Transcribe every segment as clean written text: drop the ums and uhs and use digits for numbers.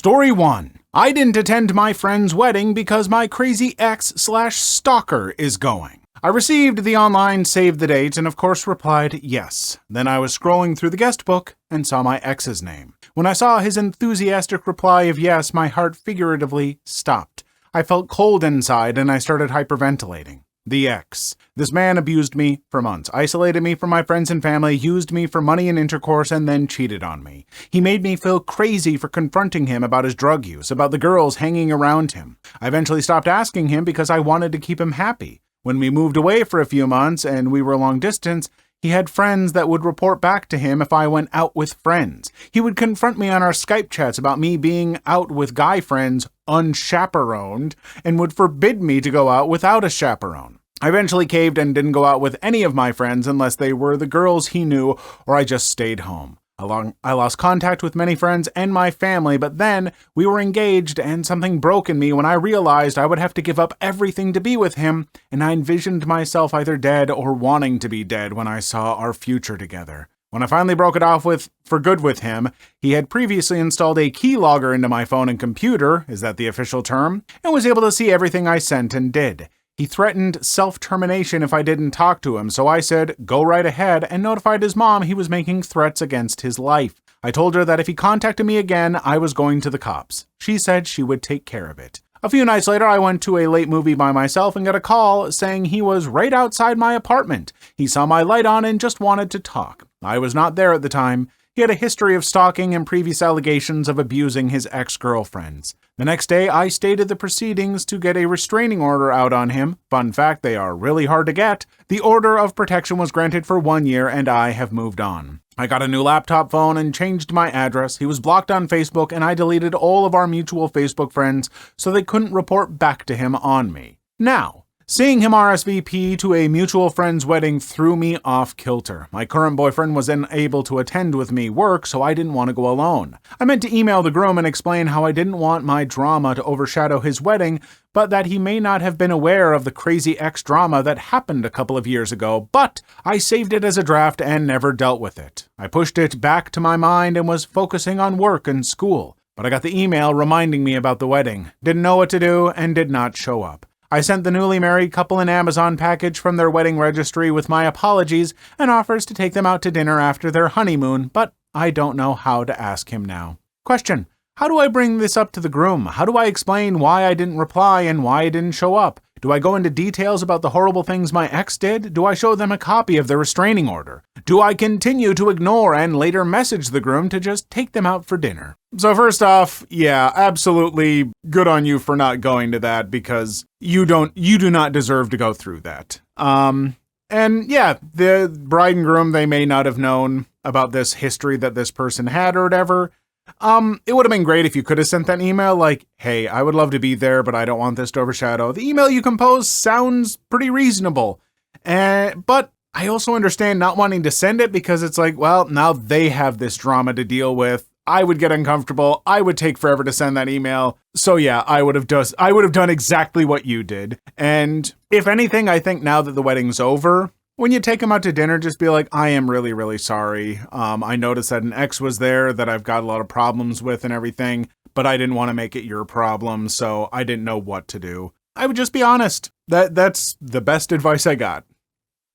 Story 1. I didn't attend my friend's wedding because my crazy ex/stalker is going. I received the online save the date and of course replied yes. Then I was scrolling through the guest book and saw my ex's name. When I saw his enthusiastic reply of yes, my heart figuratively stopped. I felt cold inside and I started hyperventilating. The ex. This man abused me for months, isolated me from my friends and family, used me for money and intercourse, and then cheated on me. He made me feel crazy for confronting him about his drug use, about the girls hanging around him. I eventually stopped asking him because I wanted to keep him happy. When we moved away for a few months and we were long distance, he had friends that would report back to him if I went out with friends. He would confront me on our Skype chats about me being out with guy friends unchaperoned and would forbid me to go out without a chaperone. I eventually caved and didn't go out with any of my friends unless they were the girls he knew or I just stayed home. I lost contact with many friends and my family, but then we were engaged and something broke in me when I realized I would have to give up everything to be with him, and I envisioned myself either dead or wanting to be dead when I saw our future together. When I finally broke it off for good with him, he had previously installed a keylogger into my phone and computer, is that the official term, and was able to see everything I sent and did. He threatened self-termination if I didn't talk to him, so I said, go right ahead, and notified his mom he was making threats against his life. I told her that if he contacted me again, I was going to the cops. She said she would take care of it. A few nights later, I went to a late movie by myself and got a call saying he was right outside my apartment. He saw my light on and just wanted to talk. I was not there at the time. He had a history of stalking and previous allegations of abusing his ex-girlfriends. The next day, I stated the proceedings to get a restraining order out on him. Fun fact, they are really hard to get. The order of protection was granted for 1 year and I have moved on. I got a new laptop phone and changed my address. He was blocked on Facebook and I deleted all of our mutual Facebook friends so they couldn't report back to him on me. Now, seeing him RSVP to a mutual friend's wedding threw me off kilter. My current boyfriend was unable to attend with me work, so I didn't want to go alone. I meant to email the groom and explain how I didn't want my drama to overshadow his wedding, but that he may not have been aware of the crazy ex-drama that happened a couple of years ago, but I saved it as a draft and never dealt with it. I pushed it back to my mind and was focusing on work and school, but I got the email reminding me about the wedding, didn't know what to do, and did not show up. I sent the newly married couple an Amazon package from their wedding registry with my apologies and offers to take them out to dinner after their honeymoon, but I don't know how to ask him now. Question: how do I bring this up to the groom? How do I explain why I didn't reply and why I didn't show up? Do I go into details about the horrible things my ex did? Do I show them a copy of the restraining order? Do I continue to ignore and later message the groom to just take them out for dinner? So first off, yeah, absolutely good on you for not going to that because you do not deserve to go through that. And yeah, the bride and groom, they may not have known about this history that this person had or whatever. It would have been great if you could have sent that email like, hey, I would love to be there, but I don't want this to overshadow. The email you composed sounds pretty reasonable. But I also understand not wanting to send it because it's like, well, now they have this drama to deal with. I would get uncomfortable. I would take forever to send that email. So yeah, I would have done exactly what you did. And if anything, I think now that the wedding's over, when you take them out to dinner, just be like, I am really, really sorry. I noticed that an ex was there that I've got a lot of problems with and everything, but I didn't want to make it your problem, so I didn't know what to do. I would just be honest. That's the best advice I got.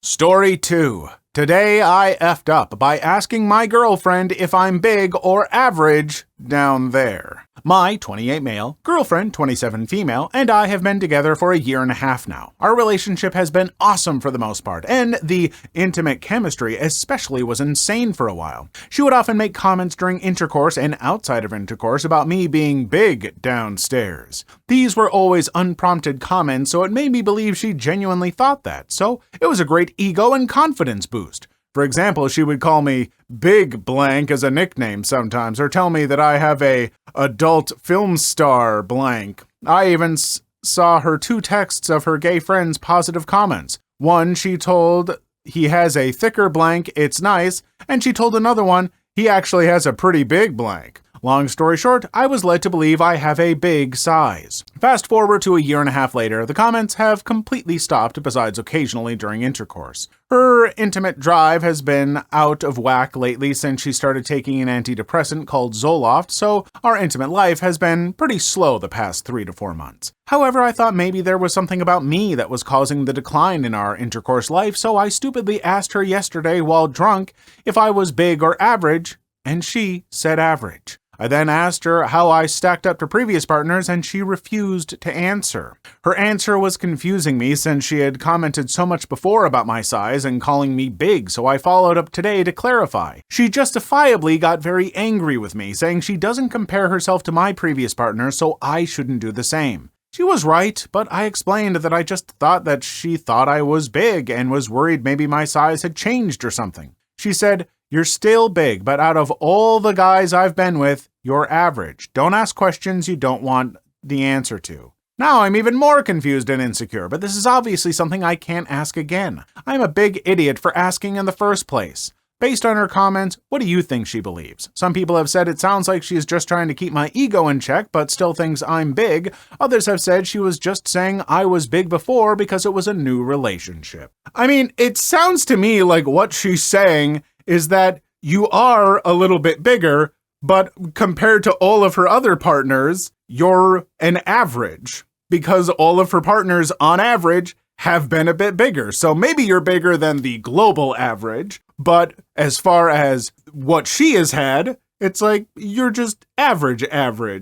Story 2. Today I effed up by asking my girlfriend if I'm big or average down there. My 28 male, girlfriend 27 female, and I have been together for 1.5 years now. Our relationship has been awesome for the most part, and the intimate chemistry especially was insane for a while. She would often make comments during intercourse and outside of intercourse about me being big downstairs. These were always unprompted comments, so it made me believe she genuinely thought that, so it was a great ego and confidence boost. For example, she would call me Big Blank as a nickname sometimes, or tell me that I have a adult film star blank. I even saw her 2 texts of her gay friend's positive comments. One, she told he has a thicker blank, it's nice, and she told another one, he actually has a pretty big blank. Long story short, I was led to believe I have a big size. Fast forward to a year and a half later, the comments have completely stopped besides occasionally during intercourse. Her intimate drive has been out of whack lately since she started taking an antidepressant called Zoloft, so our intimate life has been pretty slow the past 3 to 4 months. However, I thought maybe there was something about me that was causing the decline in our intercourse life, so I stupidly asked her yesterday while drunk if I was big or average, and she said average. I then asked her how I stacked up to previous partners, and she refused to answer. Her answer was confusing me since she had commented so much before about my size and calling me big, so I followed up today to clarify. She justifiably got very angry with me, saying she doesn't compare herself to my previous partner, so I shouldn't do the same. She was right, but I explained that I just thought that she thought I was big and was worried maybe my size had changed or something. She said, "You're still big, but out of all the guys I've been with, you're average. Don't ask questions you don't want the answer to." Now I'm even more confused and insecure, but this is obviously something I can't ask again. I'm a big idiot for asking in the first place. Based on her comments, what do you think she believes? Some people have said it sounds like she's just trying to keep my ego in check, but still thinks I'm big. Others have said she was just saying I was big before because it was a new relationship. I mean, it sounds to me like what she's saying is that you are a little bit bigger, but compared to all of her other partners, you're an average, because all of her partners on average have been a bit bigger. So maybe you're bigger than the global average, but as far as what she has had, it's like you're just average,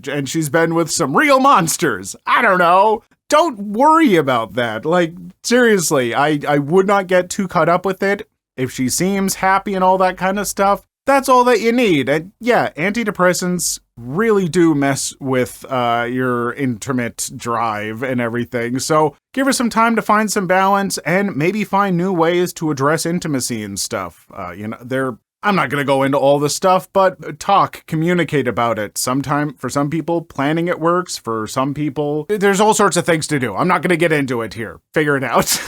and she's been with some real monsters. I don't know. Don't worry about that. Like, seriously, I would not get too caught up with it. If she seems happy and all that kind of stuff, that's all that you need. And yeah, antidepressants really do mess with your intimate drive and everything. So give her some time to find some balance and maybe find new ways to address intimacy and stuff. I'm not going to go into all this stuff, but communicate about it. For some people, planning it works. For some people, there's all sorts of things to do. I'm not going to get into it here. Figure it out.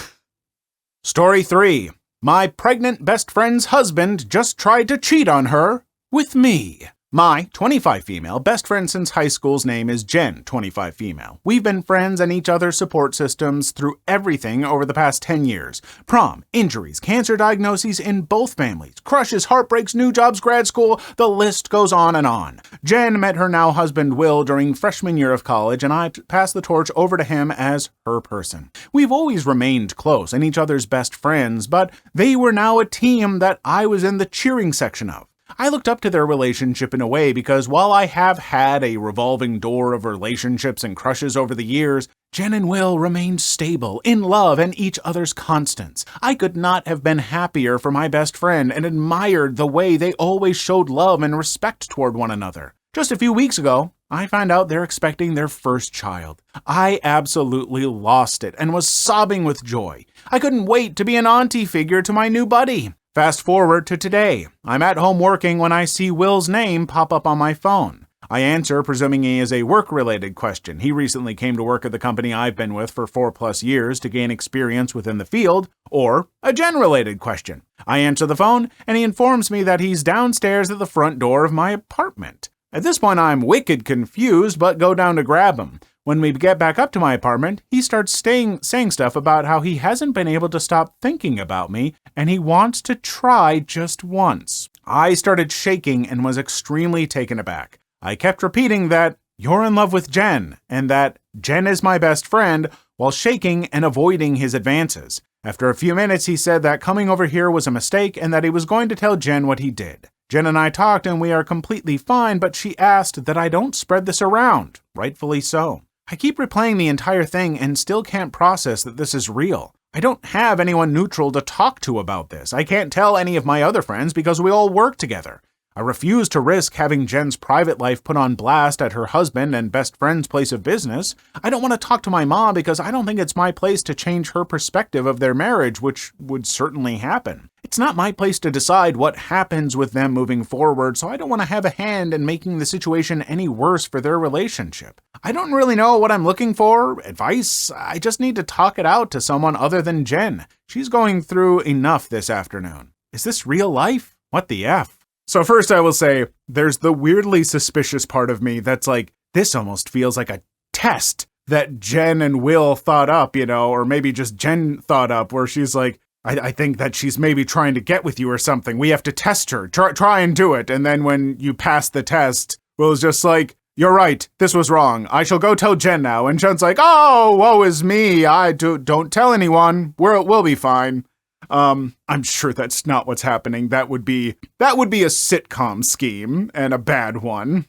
Story 3. My pregnant best friend's husband just tried to cheat on her with me. My 25 female best friend since high school's name is Jen, 25 female. We've been friends and each other's support systems through everything over the past 10 years. Prom, injuries, cancer diagnoses in both families, crushes, heartbreaks, new jobs, grad school, the list goes on and on. Jen met her now husband Will during freshman year of college, and I passed the torch over to him as her person. We've always remained close and each other's best friends, but they were now a team that I was in the cheering section of. I looked up to their relationship in a way because while I have had a revolving door of relationships and crushes over the years, Jen and Will remained stable, in love, and each other's constants. I could not have been happier for my best friend and admired the way they always showed love and respect toward one another. Just a few weeks ago, I found out they're expecting their first child. I absolutely lost it and was sobbing with joy. I couldn't wait to be an auntie figure to my new buddy. Fast forward to today. I'm at home working when I see Will's name pop up on my phone. I answer, presuming he is a work-related question. He recently came to work at the company I've been with for 4+ years to gain experience within the field, or a Jen-related question. I answer the phone, and he informs me that he's downstairs at the front door of my apartment. At this point, I'm wicked confused, but go down to grab him. When we get back up to my apartment, he starts saying stuff about how he hasn't been able to stop thinking about me, and he wants to try just once. I started shaking and was extremely taken aback. I kept repeating that you're in love with Jen, and that Jen is my best friend, while shaking and avoiding his advances. After a few minutes, he said that coming over here was a mistake and that he was going to tell Jen what he did. Jen and I talked and we are completely fine, but she asked that I don't spread this around. Rightfully so. I keep replaying the entire thing and still can't process that this is real. I don't have anyone neutral to talk to about this. I can't tell any of my other friends because we all work together. I refuse to risk having Jen's private life put on blast at her husband and best friend's place of business. I don't want to talk to my mom because I don't think it's my place to change her perspective of their marriage, which would certainly happen. It's not my place to decide what happens with them moving forward, so I don't want to have a hand in making the situation any worse for their relationship. I don't really know what I'm looking for, advice. I just need to talk it out to someone other than Jen. She's going through enough this afternoon. Is this real life? What the F? So first I will say, there's the weirdly suspicious part of me that's like, this almost feels like a test that Jen and Will thought up, or maybe just Jen thought up, where she's like, I think that she's maybe trying to get with you or something. We have to test her. Try and do it. And then when you pass the test, Will's just like, you're right. This was wrong. I shall go tell Jen now. And Jen's like, oh, woe is me. Don't tell anyone. We'll be fine. I'm sure that's not what's happening. That would be a sitcom scheme and a bad one.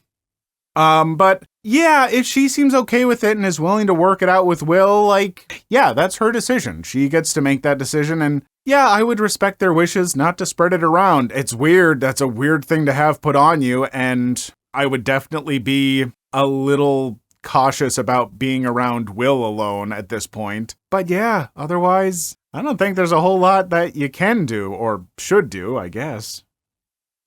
But yeah, if she seems okay with it and is willing to work it out with Will, like, yeah, that's her decision. She gets to make that decision. And yeah, I would respect their wishes not to spread it around. It's weird. That's a weird thing to have put on you. And I would definitely be a little cautious about being around Will alone at this point. But yeah, otherwise, I don't think there's a whole lot that you can do, or should do, I guess.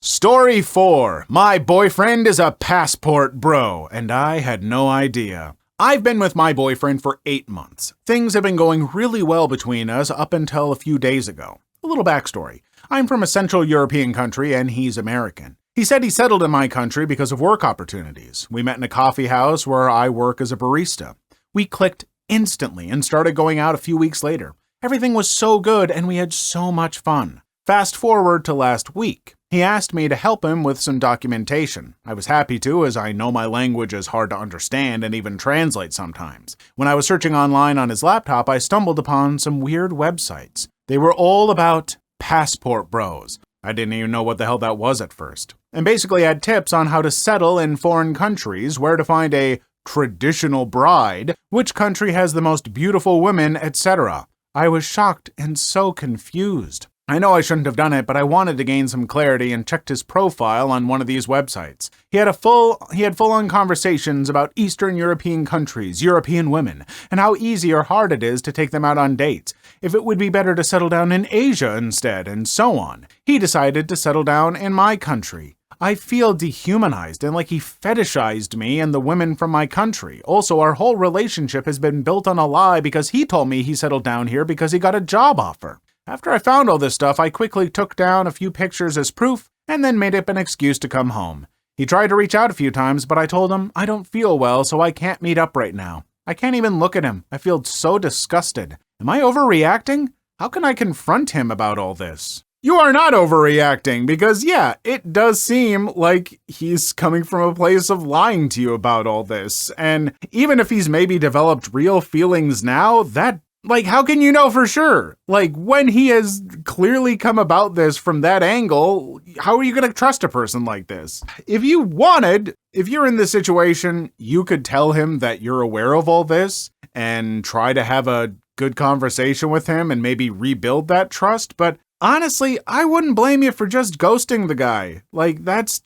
Story 4. My boyfriend is a passport bro, and I had no idea. I've been with my boyfriend for 8 months. Things have been going really well between us up until a few days ago. A little backstory. I'm from a Central European country, and he's American. He said he settled in my country because of work opportunities. We met in a coffee house where I work as a barista. We clicked instantly and started going out a few weeks later. Everything was so good and we had so much fun. Fast forward to last week. He asked me to help him with some documentation. I was happy to, as I know my language is hard to understand and even translate sometimes. When I was searching online on his laptop, I stumbled upon some weird websites. They were all about passport bros. I didn't even know what the hell that was at first. And basically had tips on how to settle in foreign countries, where to find a traditional bride, which country has the most beautiful women, etc. I was shocked and so confused. I know I shouldn't have done it, but I wanted to gain some clarity and checked his profile on one of these websites. He had full-on conversations about Eastern European countries, European women, and how easy or hard it is to take them out on dates, if it would be better to settle down in Asia instead, and so on. He decided to settle down in my country. I feel dehumanized and like he fetishized me and the women from my country. Also, our whole relationship has been built on a lie because he told me he settled down here because he got a job offer. After I found all this stuff, I quickly took down a few pictures as proof and then made up an excuse to come home. He tried to reach out a few times, but I told him I don't feel well, so I can't meet up right now. I can't even look at him. I feel so disgusted. Am I overreacting? How can I confront him about all this? You are not overreacting because, yeah, it does seem like he's coming from a place of lying to you about all this. And even if he's maybe developed real feelings now, how can you know for sure? Like, when he has clearly come about this from that angle, how are you going to trust a person like this? If you're in this situation, you could tell him that you're aware of all this and try to have a good conversation with him and maybe rebuild that trust, but honestly, I wouldn't blame you for just ghosting the guy. Like, that's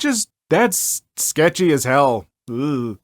sketchy as hell. Ugh.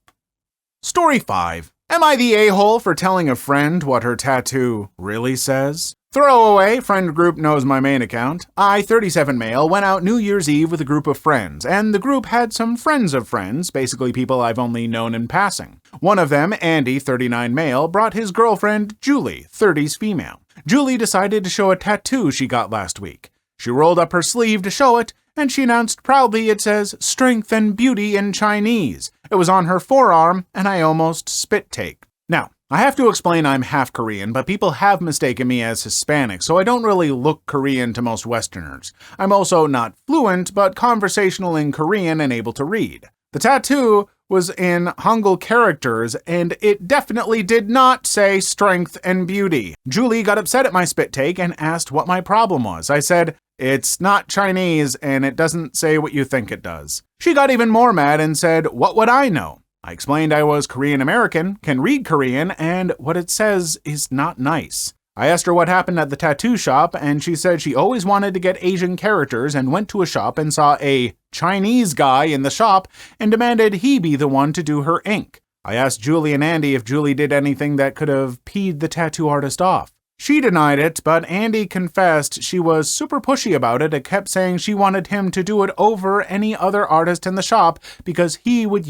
Story 5. Am I the a-hole for telling a friend what her tattoo really says? Throwaway, friend group knows my main account. I, 37 male, went out New Year's Eve with a group of friends, and the group had some friends of friends, basically people I've only known in passing. One of them, Andy, 39 male, brought his girlfriend, Julie, 30s female. Julie decided to show a tattoo she got last week. She rolled up her sleeve to show it, and she announced proudly it says, "Strength and Beauty" in Chinese. It was on her forearm, and I almost spit-take. Now, I have to explain I'm half Korean, but people have mistaken me as Hispanic, so I don't really look Korean to most Westerners. I'm also not fluent, but conversational in Korean and able to read. The tattoo was in Hangul characters, and it definitely did not say strength and beauty. Julie got upset at my spit take and asked what my problem was. I said, "It's not Chinese, and it doesn't say what you think it does." She got even more mad and said, "What would I know?" I explained I was Korean American, can read Korean, and what it says is not nice. I asked her what happened at the tattoo shop, and she said she always wanted to get Asian characters and went to a shop and saw a Chinese guy in the shop and demanded he be the one to do her ink. I asked Julie and Andy if Julie did anything that could have peed the tattoo artist off. She denied it, but Andy confessed she was super pushy about it and kept saying she wanted him to do it over any other artist in the shop because he would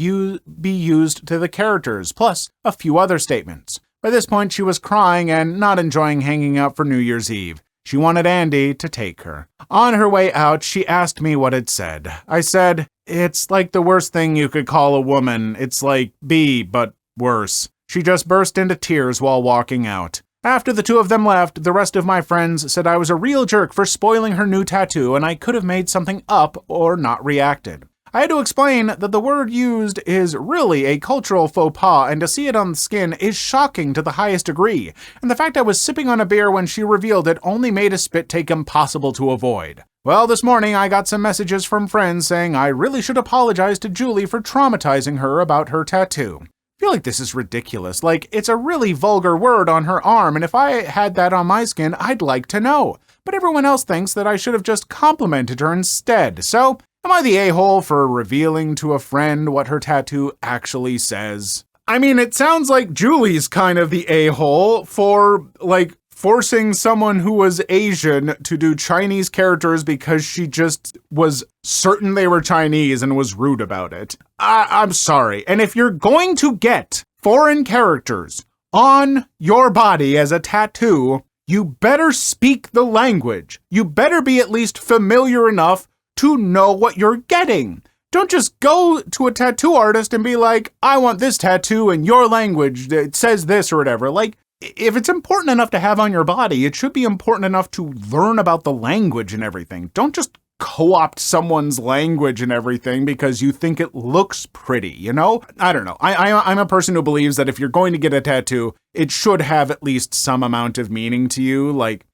be used to the characters, plus a few other statements. By this point, she was crying and not enjoying hanging out for New Year's Eve. She wanted Andy to take her. On her way out, she asked me what it said. I said, "It's like the worst thing you could call a woman. It's like B, but worse." She just burst into tears while walking out. After the two of them left, the rest of my friends said I was a real jerk for spoiling her new tattoo and I could have made something up or not reacted. I had to explain that the word used is really a cultural faux pas, and to see it on the skin is shocking to the highest degree, and the fact I was sipping on a beer when she revealed it only made a spit take impossible to avoid. Well, this morning I got some messages from friends saying I really should apologize to Julie for traumatizing her about her tattoo. I feel like this is ridiculous. Like, it's a really vulgar word on her arm, and if I had that on my skin, I'd like to know. But everyone else thinks that I should have just complimented her instead, so am I the a-hole for revealing to a friend what her tattoo actually says? I mean, it sounds like Julie's kind of the a-hole for, like, forcing someone who was Asian to do Chinese characters because she just was certain they were Chinese and was rude about it. I'm sorry. And if you're going to get foreign characters on your body as a tattoo, you better speak the language. You better be at least familiar enough to know what you're getting. Don't just go to a tattoo artist and be like, I want this tattoo in your language that says this or whatever. Like, if it's important enough to have on your body, it should be important enough to learn about the language and everything. Don't just co-opt someone's language and everything because you think it looks pretty, you know? I don't know. I'm a person who believes that if you're going to get a tattoo, it should have at least some amount of meaning to you, like,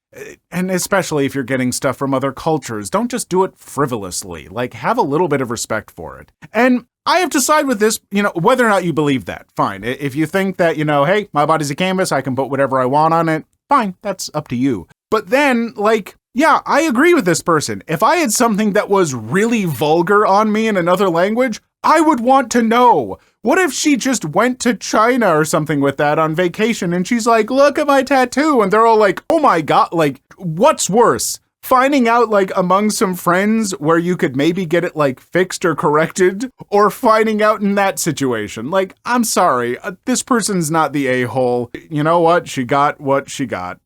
and especially if you're getting stuff from other cultures, don't just do it frivolously. Like, have a little bit of respect for it. And I have to side with this, you know, whether or not you believe that, fine. If you think that, you know, hey, my body's a canvas, I can put whatever I want on it, fine, that's up to you. But then, like, yeah, I agree with this person. If I had something that was really vulgar on me in another language, I would want to know. What if she just went to China or something with that on vacation and she's like, look at my tattoo, and they're all like, oh my God, like, what's worse? Finding out, like, among some friends where you could maybe get it, like, fixed or corrected, or finding out in that situation? Like, I'm sorry, this person's not the a-hole. You know what? She got what she got.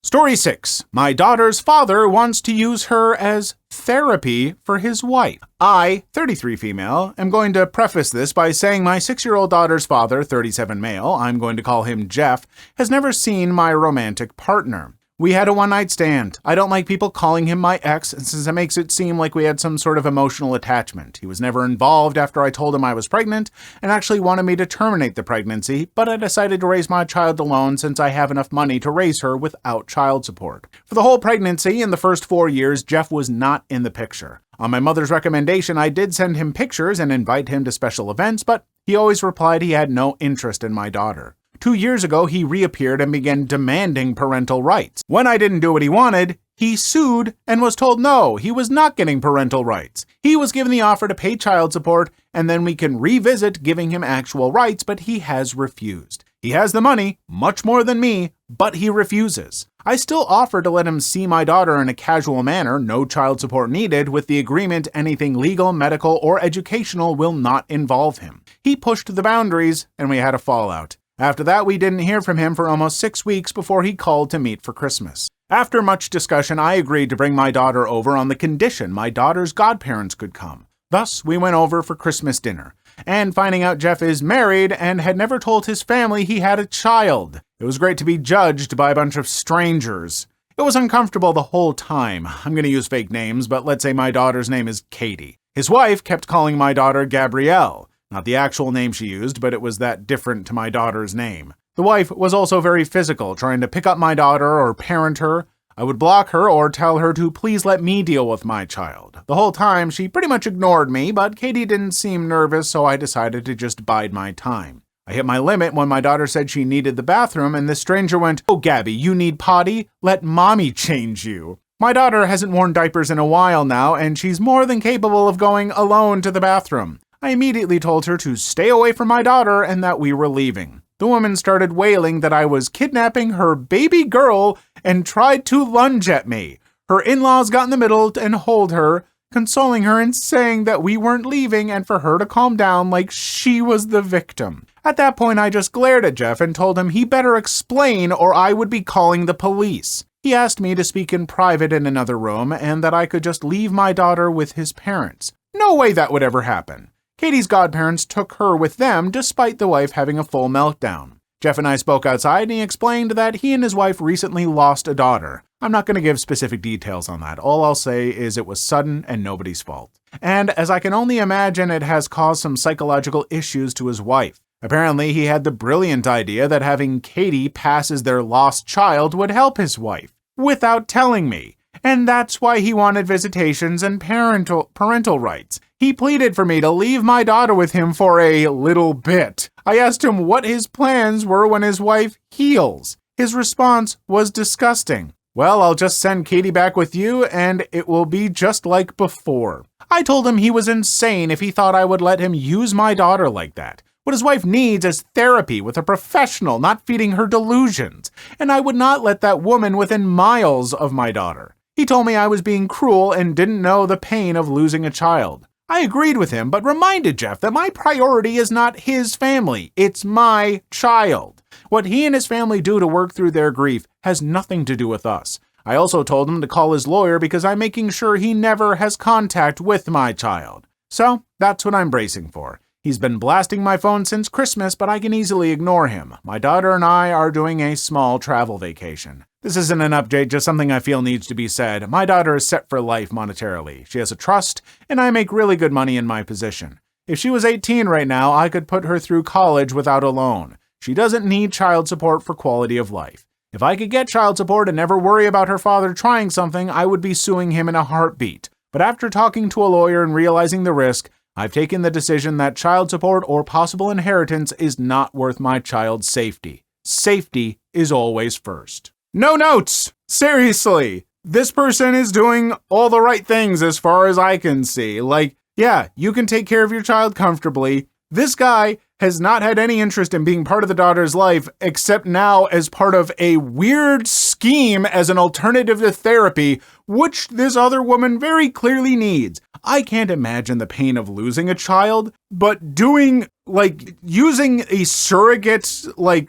Story 6. My daughter's father wants to use her as therapy for his wife. I, 33 female, am going to preface this by saying my 6-year-old daughter's father, 37 male, I'm going to call him Jeff, has never seen my romantic partner. We had a one-night stand. I don't like people calling him my ex, since it makes it seem like we had some sort of emotional attachment. He was never involved after I told him I was pregnant, and actually wanted me to terminate the pregnancy, but I decided to raise my child alone since I have enough money to raise her without child support. For the whole pregnancy and the first 4 years, Jeff was not in the picture. On my mother's recommendation, I did send him pictures and invite him to special events, but he always replied he had no interest in my daughter. 2 years ago, he reappeared and began demanding parental rights. When I didn't do what he wanted, he sued and was told no, he was not getting parental rights. He was given the offer to pay child support, and then we can revisit giving him actual rights, but he has refused. He has the money, much more than me, but he refuses. I still offer to let him see my daughter in a casual manner, no child support needed, with the agreement anything legal, medical, or educational will not involve him. He pushed the boundaries, and we had a fallout. After that, we didn't hear from him for almost 6 weeks before he called to meet for Christmas. After much discussion, I agreed to bring my daughter over on the condition my daughter's godparents could come. Thus, we went over for Christmas dinner, and finding out Jeff is married and had never told his family he had a child. It was great to be judged by a bunch of strangers. It was uncomfortable the whole time. I'm going to use fake names, but let's say my daughter's name is Katie. His wife kept calling my daughter Gabrielle. Not the actual name she used, but it was that different to my daughter's name. The wife was also very physical, trying to pick up my daughter or parent her. I would block her or tell her to please let me deal with my child. The whole time, she pretty much ignored me, but Katie didn't seem nervous, so I decided to just bide my time. I hit my limit when my daughter said she needed the bathroom, and this stranger went, "Oh, Gabby, you need potty? Let mommy change you." My daughter hasn't worn diapers in a while now, and she's more than capable of going alone to the bathroom. I immediately told her to stay away from my daughter and that we were leaving. The woman started wailing that I was kidnapping her baby girl and tried to lunge at me. Her in-laws got in the middle and hold her, consoling her and saying that we weren't leaving and for her to calm down like she was the victim. At that point, I just glared at Jeff and told him he better explain or I would be calling the police. He asked me to speak in private in another room and that I could just leave my daughter with his parents. No way that would ever happen. Katie's godparents took her with them despite the wife having a full meltdown. Jeff and I spoke outside and he explained that he and his wife recently lost a daughter. I'm not going to give specific details on that. All I'll say is it was sudden and nobody's fault. And as I can only imagine, it has caused some psychological issues to his wife. Apparently, he had the brilliant idea that having Katie pass as their lost child would help his wife, without telling me. And that's why he wanted visitations and parental rights. He pleaded for me to leave my daughter with him for a little bit. I asked him what his plans were when his wife heals. His response was disgusting. Well, I'll just send Katie back with you and it will be just like before. I told him he was insane if he thought I would let him use my daughter like that. What his wife needs is therapy with a professional, not feeding her delusions. And I would not let that woman within miles of my daughter. He told me I was being cruel and didn't know the pain of losing a child. I agreed with him, but reminded Jeff that my priority is not his family, it's my child. What he and his family do to work through their grief has nothing to do with us. I also told him to call his lawyer because I'm making sure he never has contact with my child. So that's what I'm bracing for. He's been blasting my phone since Christmas, but I can easily ignore him. My daughter and I are doing a small travel vacation. This isn't an update, just something I feel needs to be said. My daughter is set for life monetarily. She has a trust, and I make really good money in my position. If she was 18 right now, I could put her through college without a loan. She doesn't need child support for quality of life. If I could get child support and never worry about her father trying something, I would be suing him in a heartbeat. But after talking to a lawyer and realizing the risk, I've taken the decision that child support or possible inheritance is not worth my child's safety. Safety is always first. No notes! Seriously! This person is doing all the right things as far as I can see. Like, yeah, you can take care of your child comfortably. This guy has not had any interest in being part of the daughter's life, except now as part of a weird scheme as an alternative to therapy, which this other woman very clearly needs. I can't imagine the pain of losing a child, but using a surrogate,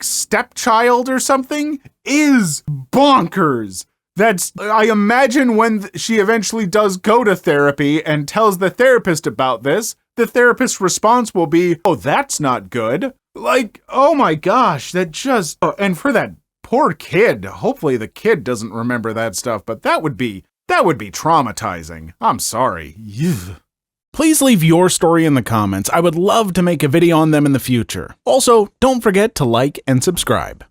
stepchild or something is bonkers. I imagine when she eventually does go to therapy and tells the therapist about this, the therapist's response will be, oh, that's not good. Oh my gosh, and for that poor kid, hopefully the kid doesn't remember that stuff, but that would be traumatizing. I'm sorry. Please leave your story in the comments. I would love to make a video on them in the future. Also, don't forget to like and subscribe.